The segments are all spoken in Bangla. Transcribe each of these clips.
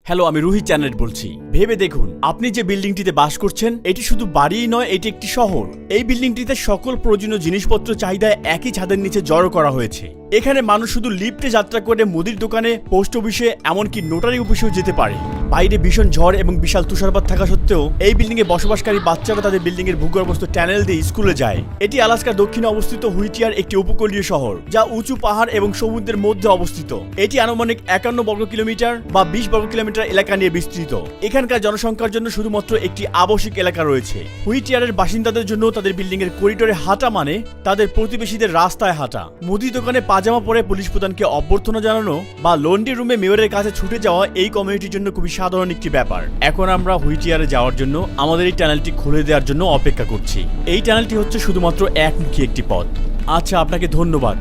হ্যালো, আমি রুহি চ্যানেল বলছি। ভেবে দেখুন, আপনি যে বিল্ডিংটিতে বাস করছেন এটি শুধু বাড়িই নয়, এটি একটি শহর। এই বিল্ডিংটিতে সকল প্রয়োজনীয় জিনিসপত্র চাহিদা একই ছাদের নিচে জড়ো করা হয়েছে। এখানে মানুষ শুধু লিফটে যাত্রা করে মুদির দোকানে, পোস্ট অফিসে, এমনকি নোটারি অফিসেও যেতে পারে। বাইরে ভীষণ ঝড় এবং বিশাল তুষারপাত থাকা সত্ত্বেও এই বিল্ডিং এ বসবাসকারী বাচ্চারা তাদের বিল্ডিং এর ভূগর্ভস্থ টানেল দিয়ে স্কুলে যায়। এটি আলাস্কার দক্ষিণে অবস্থিত হুইটিয়ার একটি উপকূলীয় শহর, যা উঁচু পাহাড় এবং সমুদ্রের মধ্যে অবস্থিত। এটি আনুমানিক 51 বর্গ কিলোমিটার বা 20 বর্গ কিলোমিটার এলাকা নিয়ে বিস্তৃত। এখানকার জনসংখ্যার জন্য শুধুমাত্র একটি আবাসিক এলাকা রয়েছে। হুইটিয়ারের বাসিন্দাদের জন্য তাদের বিল্ডিং এর করিডোরে হাঁটা মানে তাদের প্রতিবেশীদের রাস্তায় হাঁটা। মুদি দোকানে পাজামা পরে পুলিশ প্রধানকে অভ্যর্থনা জানানো বা লন্ড্রি রুমে মেয়রের কাছে ছুটে যাওয়া এই কমিউনিটির জন্য খুবই সাধারণ একটি ব্যাপার। এখন আমরা হুইটিয়ারে যাওয়ার জন্য আমাদের এই টানেলটি খুলে দেওয়ার জন্য অপেক্ষা করছি। এই টানেলটি হচ্ছে শুধুমাত্র একমুখী একটি পথ। আচ্ছা, আপনাকে ধন্যবাদ।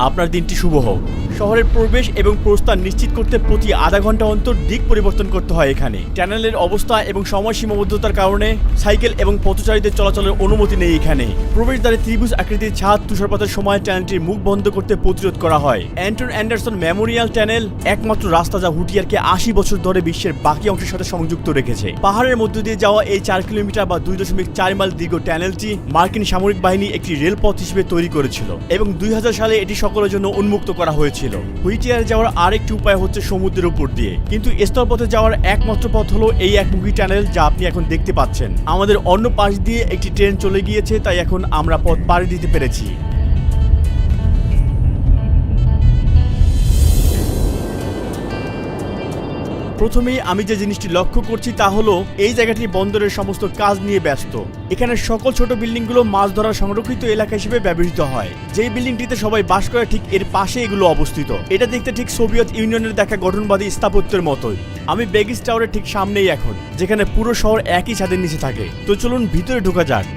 আপনার দিনটি শুভ হোক। শহরের প্রবেশ এবং প্রস্থান নিশ্চিত করতে প্রতি আধা ঘন্টা অন্তর দিক পরিবর্তন করতে হয় এখানে। টানেলের অবস্থা এবং সময় সীমাবদ্ধতার কারণে সাইকেল এবং পথচারীদের চলাচলের অনুমতি নেই এখানে। প্রবেশদ্বারে ত্রিভুজ আকৃতির ছাদ তুষারপাতের সময় টানেলটির মুখ বন্ধ করতে প্রতিরোধ করা হয়। অ্যান্টন অ্যান্ডারসন মেমোরিয়াল টানেল একমাত্র রাস্তা যা হুইটিয়ারকে 80 বছর ধরে বিশ্বের বাকি অংশের সাথে সংযুক্ত রেখেছে। পাহাড়ের মধ্য দিয়ে যাওয়া এই 4 কিলোমিটার বা 2.4 মাইল দীর্ঘ টানেলটি মার্কিন সামরিক বাহিনী একটি রেলপথ হিসেবে তৈরি করেছিল এবং 2000 সালে এটি সকলের জন্য উন্মুক্ত করা হয়েছিল। হুইটিয়ারে যাওয়ার আরেকটি উপায় হচ্ছে সমুদ্রের উপর দিয়ে, কিন্তু স্থলপথে যাওয়ার একমাত্র পথ হলো এই একমুখী টানেল যা আপনি এখন দেখতে পাচ্ছেন। আমাদের অন্য পাশ দিয়ে একটি ট্রেন চলে গিয়েছে, তাই এখন আমরা পথ পাড়ি দিতে পেরেছি। প্রথমেই আমি যে জিনিসটি লক্ষ্য করছি তা হলো এই জায়গাটি বন্দরের সমস্ত কাজ নিয়ে ব্যস্ত। এখানে সকল ছোট বিল্ডিংগুলো মাছ ধরার সংরক্ষিত এলাকা হিসেবে ব্যবহৃত হয়। যেই বিল্ডিংটিতে সবাই বাস করে ঠিক এর পাশে এগুলো অবস্থিত। এটা দেখতে ঠিক সোভিয়েত ইউনিয়নের দেখা গঠনবাদী স্থাপত্যের মতোই। আমি বেগিস টাওয়ারের ঠিক সামনেই এখন, যেখানে পুরো শহর একই ছাদের নিচে থাকে। তো চলুন ভিতরে ঢোকা যাক।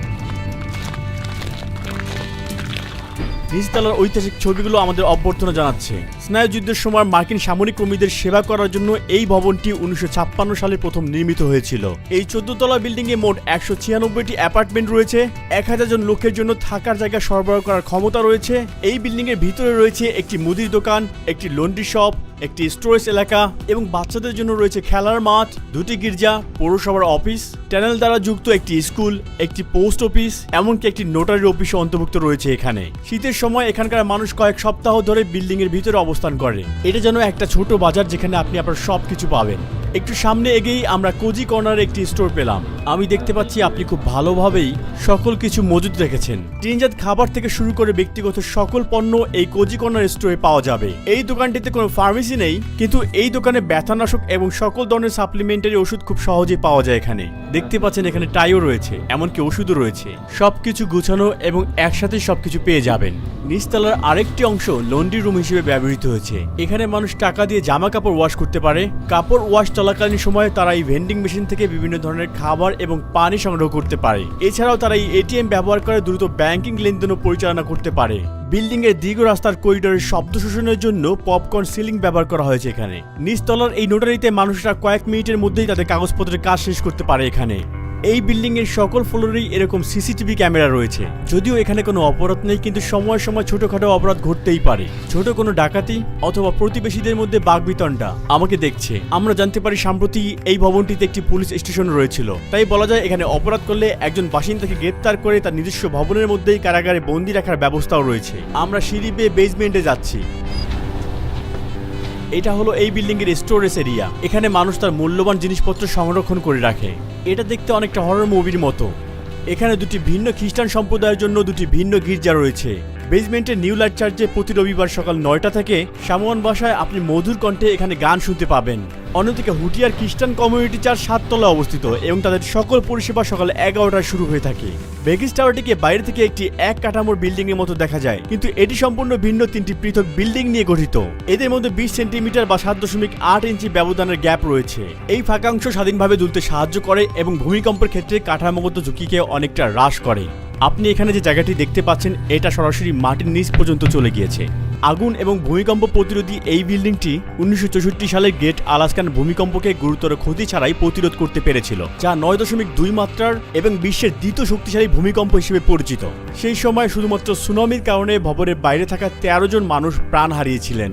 নিচতলার ঐতিহাসিক ছবিগুলো আমাদের অভ্যর্থনা জানাচ্ছে। স্নায়ুযুদ্ধের সময় মার্কিন সামরিক কর্মীদের সেবা করার জন্য এই ভবনটি 1956 সালে প্রথম নির্মিত হয়েছিল। এই 14 তলা বিল্ডিং এ মোট 196টি অ্যাপার্টমেন্ট রয়েছে। 1000 জন লোকের জন্য থাকার জায়গা সরবরাহ করার ক্ষমতা রয়েছে। এই বিল্ডিং এর ভিতরে রয়েছে একটি মুদির দোকান, একটি লন্ড্রি শপ, একটি স্টোরেজ এলাকা এবং বাচ্চাদের জন্য রয়েছে খেলার মাঠ, 2টি গির্জা, পৌরসভার অফিস, টানেল দ্বারা যুক্ত একটি স্কুল, একটি পোস্ট অফিস, এমনকি একটি নোটারি অফিসও অন্তর্ভুক্ত রয়েছে এখানে। শীতের সময় এখানকার মানুষ কয়েক সপ্তাহ ধরে বিল্ডিং এর ভিতরে অবস্থান করে। এটা যেন একটা ছোট বাজার যেখানে আপনি আপনার সবকিছু পাবেন। একটু সামনে এগিয়েই আমরা কোজি কর্নারে একটি স্টোর পেলাম। আমি দেখতে পাচ্ছি আপনি খুব ভালোভাবেই সকল কিছু মজুদ রেখেছেন। টিনজাত খাবার থেকে শুরু করে ব্যক্তিগত সকল পণ্য এই কোজি কর্নার স্টোরে পাওয়া যাবে। এই দোকানটিতে কোনো ফার্মেসি নেই, কিন্তু এই দোকানে ব্যথানাশক এবং সকল ধরনের সাপ্লিমেন্টারি ওষুধ খুব সহজেই পাওয়া যায় এখানে। দেখতে পাচ্ছেন এখানে টাইও রয়েছে, এমনকি ওষুধও রয়েছে। সবকিছু গুছানো এবং একসাথে সবকিছু পেয়ে যাবেন। নিচতলার আরেকটি অংশ লন্ড্রি রুম হিসেবে ব্যবহৃত হয়েছে। এখানে মানুষ টাকা দিয়ে জামা কাপড় ওয়াশ করতে পারে। কাপড় ওয়াশ চলাকালীন সময়ে তারা এই ভেন্ডিং মেশিন থেকে বিভিন্ন ধরনের খাবার এবং পানি সংগ্রহ করতে পারে। এছাড়াও তারা এই এটিএম ব্যবহার করে দ্রুত ব্যাংকিং লেনদেনও পরিচালনা করতে পারে। বিল্ডিং এর দীর্ঘ রাস্তার করিডোরের শব্দ শোষণের জন্য পপকর্ন সিলিং ব্যবহার করা হয়েছে এখানে। নিচতলার এই নোটারিতে মানুষরা কয়েক মিনিটের মধ্যেই তাদের কাগজপত্রের কাজ শেষ করতে পারে এখানে। এই বিল্ডিং এর সকল ফ্লোরেই এরকম সিসিটিভি ক্যামেরা রয়েছে। যদিও এখানে কোনো অপরাধ নেই, কিন্তু সময় সময় ছোটখাটো অপরাধ ঘটতেই পারে। ছোট কোনো ডাকাতি অথবা প্রতিবেশীদের মধ্যে বাকবিতণ্ডা আমাকে দেখছে। আমরা জানতে পারি সম্প্রতি এই ভবনটিতে একটি পুলিশ স্টেশন রয়েছিল। তাই বলা যায় এখানে অপরাধ করলে একজন বাসিন্দাকে গ্রেপ্তার করে তার নিজস্ব ভবনের মধ্যেই কারাগারে বন্দী রাখার ব্যবস্থাও রয়েছে। আমরা সিঁড়ি বেয়ে বেসমেন্টে যাচ্ছি। এটা হলো এই বিল্ডিং এর স্টোরেজ এরিয়া। এখানে মানুষ তার মূল্যবান জিনিসপত্র সংরক্ষণ করে রাখে। এটা দেখতে অনেকটা হরর মুভির মতো। এখানে দুটি ভিন্ন খ্রিস্টান সম্প্রদায়ের জন্য দুটি ভিন্ন গির্জা রয়েছে। বেসমেন্টে নিউ লাইট চার্চে প্রতি রবিবার সকাল 9টা থেকে সামোয়ান ভাষায় আপনি মধুর কণ্ঠে এখানে গান শুনতে পাবেন। অন্যদিকে হুটিয়ার খ্রিস্টান কমিউনিটি চার্চ 7 তলায় অবস্থিত এবং তাদের সকল পরিষেবা সকাল 11টায় শুরু হয়ে থাকে। বেগিস টাওয়ারটিকে বাইরে থেকে একটি এক কাঠামোর বিল্ডিং এর মতো দেখা যায়, কিন্তু এটি সম্পূর্ণ ভিন্ন 3টি পৃথক বিল্ডিং নিয়ে গঠিত। এদের মধ্যে 20 সেন্টিমিটার বা 7.8 ইঞ্চি ব্যবধানের গ্যাপ রয়েছে। এই ফাঁকাংশ স্বাধীনভাবে দুলতে সাহায্য করে এবং ভূমিকম্পের ক্ষেত্রে কাঠামোগত ঝুঁকিকে অনেকটা হ্রাস করে। আপনি এখানে যে জায়গাটি দেখতে পাচ্ছেন এটা সরাসরি মাটির নিচ পর্যন্ত চলে গিয়েছে। আগুন এবং ভূমিকম্প প্রতিরোধী এই বিল্ডিংটি 1964 সালের গ্রেট আলাস্কান ভূমিকম্পকে গুরুতর ক্ষতি ছাড়াই প্রতিরোধ করতে পেরেছিল, যা 9.2 মাত্রার এবং বিশ্বের দ্বিতীয় শক্তিশালী ভূমিকম্প হিসেবে পরিচিত। সেই সময় শুধুমাত্র সুনামির কারণে ভবনের বাইরে থাকা 13 জন মানুষ প্রাণ হারিয়েছিলেন।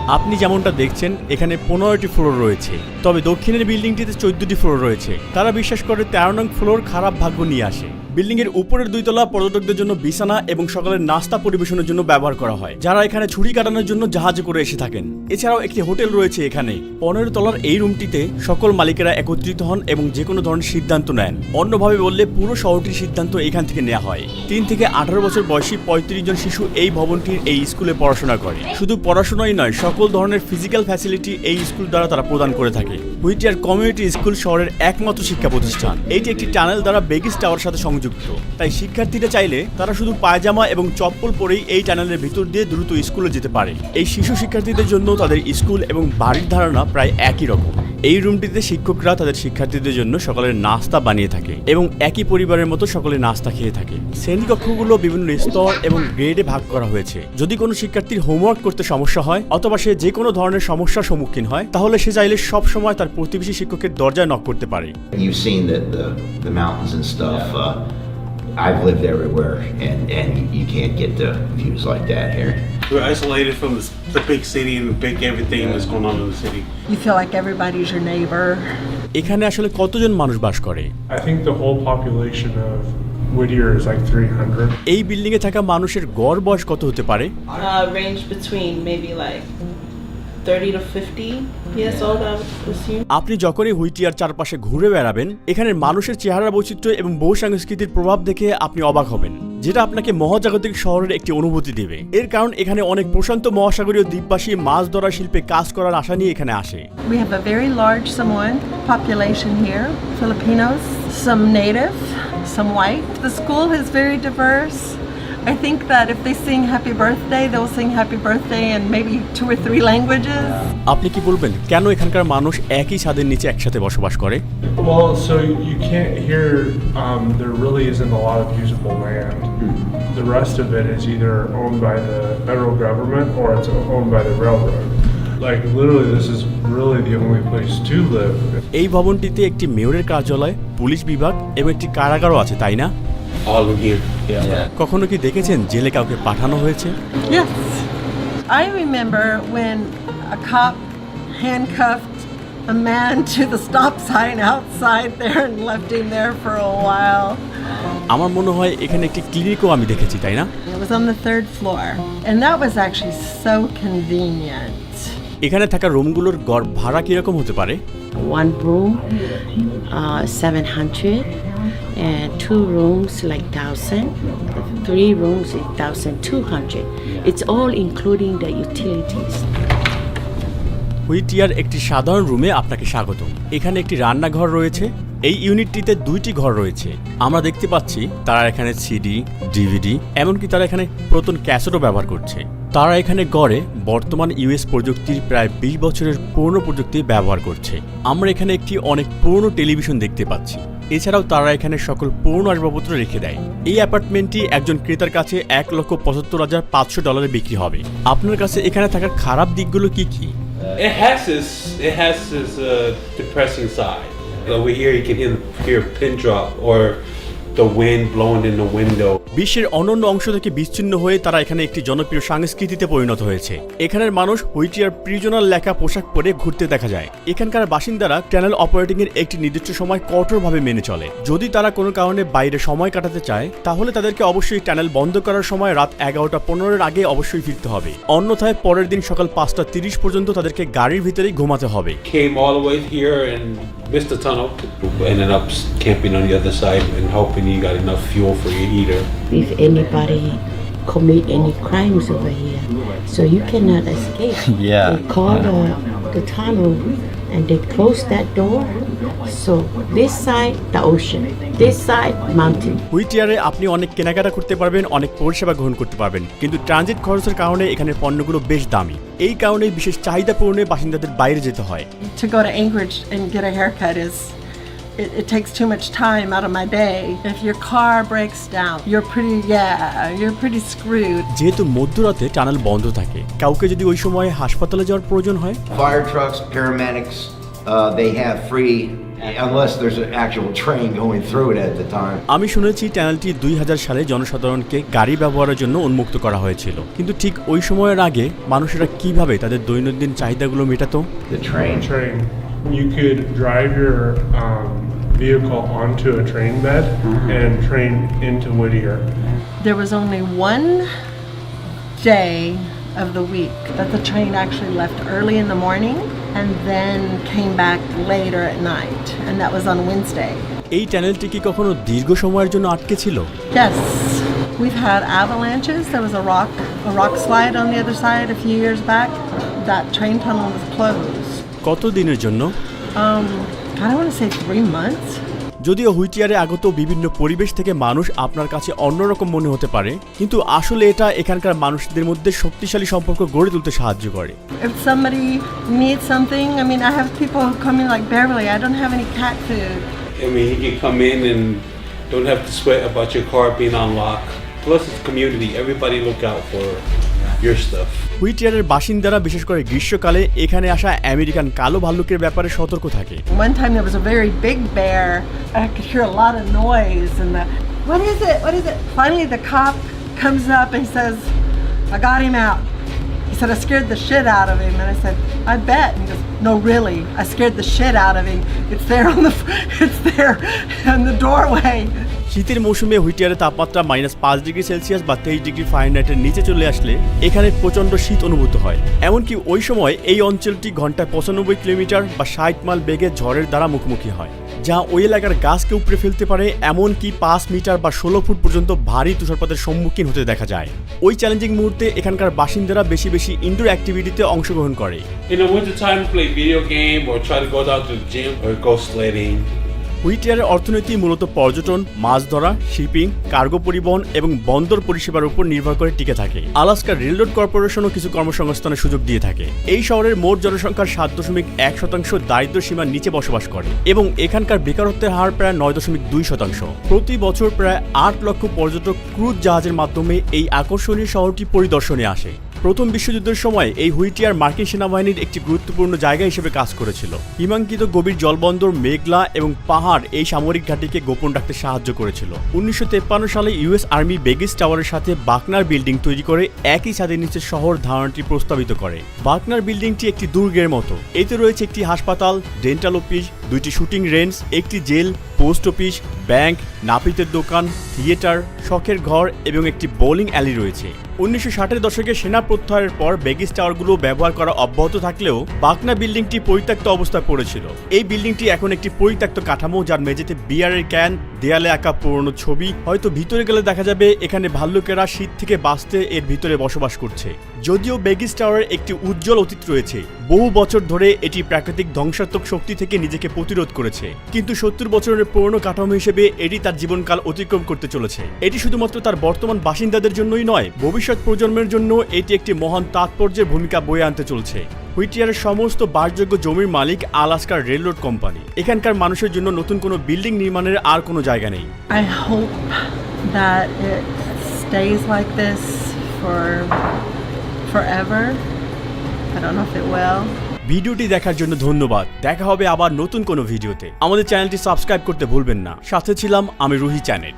আপনি যেমনটা দেখছেন এখানে 15টি ফ্লোর রয়েছে, তবে দক্ষিণের বিল্ডিংটিতে 14টি ফ্লোর রয়েছে। তারা বিশ্বাস করে 13 নং ফ্লোর খারাপ ভাগ্য নিয়ে আসে। বিল্ডিং এর উপরের 2 তলা পর্যটকদের জন্য বিছানা এবং সকালের নাস্তা পরিবেশনের জন্য ব্যবহার করা হয়, যারা এখানে ছুটি কাটানোর জন্য জাহাজে করে এসে থাকেন। এছাড়াও একটি হোটেল রয়েছে এখানে। 15 তলার এই রুমটিতে সকল মালিকেরা একত্রিত হন এবং যে কোনো ধরনের সিদ্ধান্ত নেন। অন্যভাবে বললে পুরো শহরটির সিদ্ধান্ত এখান থেকে নেওয়া হয়। 3 থেকে 18 বছর বয়সী 35 জন শিশু এই ভবনটির এই স্কুলে পড়াশোনা করে। শুধু পড়াশোনাই নয়, সকল ধরনের ফিজিক্যাল ফ্যাসিলিটি এই স্কুল দ্বারা তারা প্রদান করে থাকে। হুইটিয়ার কমিউনিটি স্কুল শহরের একমাত্র শিক্ষা প্রতিষ্ঠান। এটি একটি টানেল দ্বারা বেগিস টাওয়ার সাথে সংযুক্ত, তাই শিক্ষার্থীরা চাইলে তারা শুধু পায়জামা এবং চপ্পল পরেই এই টানেলের ভিতর দিয়ে দ্রুত স্কুলে যেতে পারে। এই শিশু শিক্ষার্থীদের জন্য তাদের স্কুল এবং বাড়ির ধারণা প্রায় একই রকম। এই রুমটিতে শিক্ষকরা তাদের শিক্ষার্থীদের জন্য সকালের নাস্তা বানিয়ে থাকে এবং একই পরিবারের মতো সকলে নাস্তা খেয়ে থাকে। শ্রেণীকক্ষগুলো বিভিন্ন স্তর এবং গ্রেডে ভাগ করা হয়েছে। যদি কোনো শিক্ষার্থীর হোমওয়ার্ক করতে সমস্যা হয় অথবা সে যে কোনো ধরনের সমস্যার সম্মুখীন হয়, তাহলে সে চাইলে সব সময় তার প্রতিবেশী শিক্ষকের দরজায় নক করতে পারে। You've seen the mountains and stuff. I've lived everywhere, and you can't get the views like that here. We're isolated from the big city and the big everything that's going on in the city. You feel like everybody's your neighbor. এখানে আসলে কতজন মানুষ বাস করে? I think the whole population of Whittier is like 300. এই বিল্ডিং এ থাকা মানুষের গড় বয়স কত হতে পারে? Range between maybe like 30 to 50 years old, I would assume. আপনি যখনই হুইটিয়ার চারপাশে ঘুরে বেড়াবেন, এখানের মানুষের চেহারা বৈচিত্র্য এবং বহু সংস্কৃতির প্রভাব দেখে আপনি অবাক হবেন, যেটা আপনাকে মহাজাগতিক শহরের একটি অনুভূতি দেবে। এর কারণ এখানে অনেক প্রশান্ত মহাসাগরীয় দ্বীপবাসী মাছ ধরা শিল্পে কাজ করার আশা নিয়ে এখানে আসে। We have a very large Samoan population here, Filipinos, some native, some white. The school is very diverse. I think that if they sing happy birthday, they'll sing happy birthday in maybe 2 or 3 languages. আপনি কি বলবেন কেন এখানকার মানুষ একই ছাদের নিচে একসাথে বসবাস করে? Well, so you can't hear, there really isn't a lot of usable land. The rest of it is either owned by the federal government or it's owned by the railroad. Like literally this is really the only place to live. এই ভবনটিতে একটি মেয়রের কার্যালয়, পুলিশ বিভাগ এবং একটি কারাগারও আছে, তাই না? All in here. Yeah. কখনো কি দেখেছেন জেলে কাউকে পাঠানো হয়েছে? Yes. I remember when a cop handcuffed a man to the stop sign outside there and left him there for a while. আমার মনে হয় এখানে একটি ক্লিনিকও আমি দেখেছি, তাই না? It was on the 3rd floor, and that was actually so convenient. এখানে থাকা রুমগুলোর গড় ভাড়া কিরকম হতে পারে? 1 room, 700, and 2 rooms like 1,000, 3 rooms is 1,200. It's all including the utilities. হুইটিয়ার একটি সাধারণ রুমে আপনাকে স্বাগত। এখানে একটি রান্নাঘর রয়েছে। এই ইউনিটটিতে 2টি ঘর রয়েছে। আমরা দেখতে পাচ্ছি তারা এখানে সিডি, ডিভিডি, এমনকি তারা এখানে পুরাতন ক্যাসেটও ব্যবহার করছে। তারা এখানে গড়ে বর্তমান ইউএস প্রযুক্তির প্রায় 20 বছরের পুরনো প্রযুক্তি ব্যবহার করছে। আমরা এখানে একটি অনেক পুরনো টেলিভিশন দেখতে পাচ্ছি। এছাড়াও তারা এখানে সকল পুরনো আসবাবপত্র রেখে দেয়। এই অ্যাপার্টমেন্টটি একজন ক্রেতার কাছে $1,75,500 বিক্রি হবে। আপনার কাছে এখানে থাকার খারাপ দিকগুলো কি কি? It has this depressing side. Over here you can hear a pin drop or the wind blowing in the window. বিশ্বের অন্যান্য অংশ থেকে বিচ্ছিন্ন হয়ে তারা এখানে একটি জনপ্রিয় সংস্কৃতিতে পরিণত হয়েছে। এখানের মানুষ হুইটিয়ার প্রিজনাল লেখা পোশাক পরে ঘুরতে দেখা যায়। এখানকার বাসিন্দারা টানেল অপারেটিং এর একটি নির্দিষ্ট সময় কঠোরভাবে মেনে চলে। যদি তারা কোনো কারণে বাইরে সময় কাটাতে চায়, তাহলে তাদেরকে অবশ্যই টানেল বন্ধ করার সময় রাত 11:15 আগে অবশ্যই ফিরতে হবে। অন্যথায় পরের দিন সকাল 5:30 পর্যন্ত তাদেরকে গাড়ির ভিতরেই ঘুমাতে হবে। Came all the way here and missed the tunnel. Ended up camping on the other side and hoping you got enough fuel for your heater. If anybody commit any crimes over here, so you cannot escape. Yeah. They call the tunnel and they close that door. So this side the ocean, this side mountain. হুইটিয়ারে আপনি অনেক কেনাকাটা করতে পারবেন, অনেক পরিষেবা গ্রহণ করতে পারবেন, কিন্তু ট্রানজিট খরচের কারণে এখানে পণ্যগুলো বেশ দামি। এই কারণে বিশেষ চাহিদা পূরণে বাসিন্দাদের বাইরে যেতে হয়। To go to Anchorage and get a haircut it takes too much time out of my day. If your car breaks down, you're pretty screwed. যেহেতু মধ্যরাতে টানেল বন্ধ থাকে, কাউকে যদি ওই সময় হাসপাতালে যাওয়ার প্রয়োজন হয়, Fire trucks, paramedics, they have free unless there's an actual train going through it at the time. আমি শুনেছি টানেলটি 2000 সালে জনসাধারণকে গাড়ি ব্যবহারের জন্য উন্মুক্ত করা হয়েছিল, কিন্তু ঠিক ওই সময়ের আগে মানুষেরা কিভাবে তাদের দৈনন্দিন চাহিদাগুলো মেটাতো? The train. Train. You could drive your vehicle onto a train bed and train into Whittier. There was only one day of the week that the train actually left early in the morning and then came back later at night, and that was on Wednesday. এই টানেলটি কি কখনো দীর্ঘ সময়ের জন্য আটকে ছিল? Yes, we've had avalanches. There was a rock slide on the other side a few years back. That train tunnel was closed. কত দিনের জন্য? I don't want to say 3 months. যদিও হুইটিয়ারে আগত বিভিন্ন পরিবেশ থেকে মানুষ আপনার কাছে অন্যরকম মনে হতে পারে, কিন্তু আসলে এটা এখানকার মানুষদের মধ্যে শক্তিশালী সম্পর্ক গড়ে তুলতে সাহায্য করে। If somebody needs something, I mean, I have people who come in like Beverly. I don't have any cat food. I mean, he can come in and don't have to sweat about your car being unlocked. Plus, it's community. Everybody look out for your stuff. হুইটিয়ারের বাসিন্দারা বিশেষ করে গ্রীষ্মকালে এখানে আসা আমেরিকান কালো ভাল্লুকের ব্যাপারে সতর্ক থাকে। One time there was a very big bear. I could hear a lot of noise and what is it? What is it? Finally the cop comes up and he says, I got him out. He said, I scared the shit out of him. And I said, I bet. And he goes, no, really, I scared the shit out of him. It's there in the doorway. শীতের মৌসুমে হুইটিয়ারে তাপমাত্রা -5°C বা 23°F নিচে চলে আসলে এখানে প্রচণ্ড শীত অনুভূত হয়। এমনকি ওই সময় এই অঞ্চলটি ঘন্টায় 95 কিলোমিটার বা 60 মাইল বেগে ঝড়ের দ্বারা মুখোমুখি হয়, যা ওই এলাকার গাছকে উপড়ে ফেলতে পারে, এমনকি 5 মিটার বা 16 ফুট পর্যন্ত ভারী তুষারপাতের সম্মুখীন হতে দেখা যায়। ওই চ্যালেঞ্জিং মুহূর্তে এখানকার বাসিন্দারা বেশি বেশি ইনডোর অ্যাক্টিভিটিতে অংশগ্রহণ করে। In the wintertime, play video game or try to go down to the gym or go sledding. হুইটিয়ারের অর্থনীতি মূলত পর্যটন, মাছ ধরা, শিপিং, কার্গো পরিবহন এবং বন্দর পরিষেবার উপর নির্ভর করে টিকে থাকে। আলাস্কা রেলরোড কর্পোরেশনও কিছু কর্মসংস্থানের সুযোগ দিয়ে থাকে। এই শহরের মোট জনসংখ্যার 7.1% দারিদ্র সীমার নিচে বসবাস করে এবং এখানকার বেকারত্বের হার প্রায় 9.2%। প্রতি বছর প্রায় 8 লক্ষ পর্যটক ক্রুজ জাহাজের মাধ্যমে এই আকর্ষণীয় শহরটি পরিদর্শনে আসে। প্রথম বিশ্বযুদ্ধের সময় এই হুইটিয়ার মার্কিন সেনাবাহিনীর একটি গুরুত্বপূর্ণ জায়গা হিসেবে কাজ করেছিল। হিমাঙ্কিত গভীর জলবন্দর, মেঘলা এবং পাহাড় এই সামরিক ঘাঁটিকে গোপন রাখতে সাহায্য করেছিল। 1953 সালে ইউএস আর্মি বেগিস টাওয়ারের সাথে বাকনার বিল্ডিং তৈরি করে একই ছাদের নিচে শহর ধারণাটি প্রস্তাবিত করে। বাকনার বিল্ডিংটি একটি দুর্গের মতো। এতে রয়েছে একটি হাসপাতাল, ডেন্টাল অফিস, 2টি শুটিং রেঞ্জ, একটি জেল, পোস্ট অফিস, ব্যাংক, নাপিতের দোকান, থিয়েটার, শখের ঘর এবং একটি বোলিং অ্যালি রয়েছে। 1960-এর দশকে সেনা প্রত্যাহারের পর বেগিস টাওয়ারগুলো ব্যবহার করা অব্যাহত থাকলেও বাকনা বিল্ডিংটি পরিত্যক্ত অবস্থায় পড়েছিল। এই বিল্ডিংটি এখন একটি পরিত্যক্ত কাঠামো, যার মেঝেতে বিয়ারের ক্যান, দেয়ালে আঁকা পুরনো ছবি। হয়তো ভিতরে গেলে দেখা যাবে এখানে ভাল্লুকেরা শীত থেকে বাঁচতে এর ভিতরে বসবাস করছে। যদিও বেগিস টাওয়ারের একটি উজ্জ্বল অতীত রয়েছে, বহু বছর ধরে এটি প্রাকৃতিক ধ্বংসাত্মক শক্তি থেকে নিজেকে প্রতিরোধ করেছে, কিন্তু 70 বছরের পুরনো কাঠামো হিসেবে এটি তার জীবনকাল অতিক্রম করতে চলেছে। এটি শুধুমাত্র তার বর্তমান বাসিন্দাদের জন্যই নয়, ভবিষ্যৎ প্রজন্মের জন্য এটি একটি মহান তাৎপর্যের ভূমিকা বয়ে আনতে চলছে। হুইটিয়ারের সমস্ত বাসযোগ্য জমির মালিক আলাস্কার রেলরোড কোম্পানি। এখানকার মানুষের জন্য নতুন কোনো বিল্ডিং নির্মাণের আর কোনো জায়গা নেই। I hope that it stays like this for forever. I don't know if it will. ভিডিওটি দেখার জন্য ধন্যবাদ। দেখা হবে আবার নতুন কোনো ভিডিওতে। আমাদের চ্যানেলটি সাবস্ক্রাইব করতে ভুলবেন না। সাথে ছিলাম আমি রুহি চ্যানেল।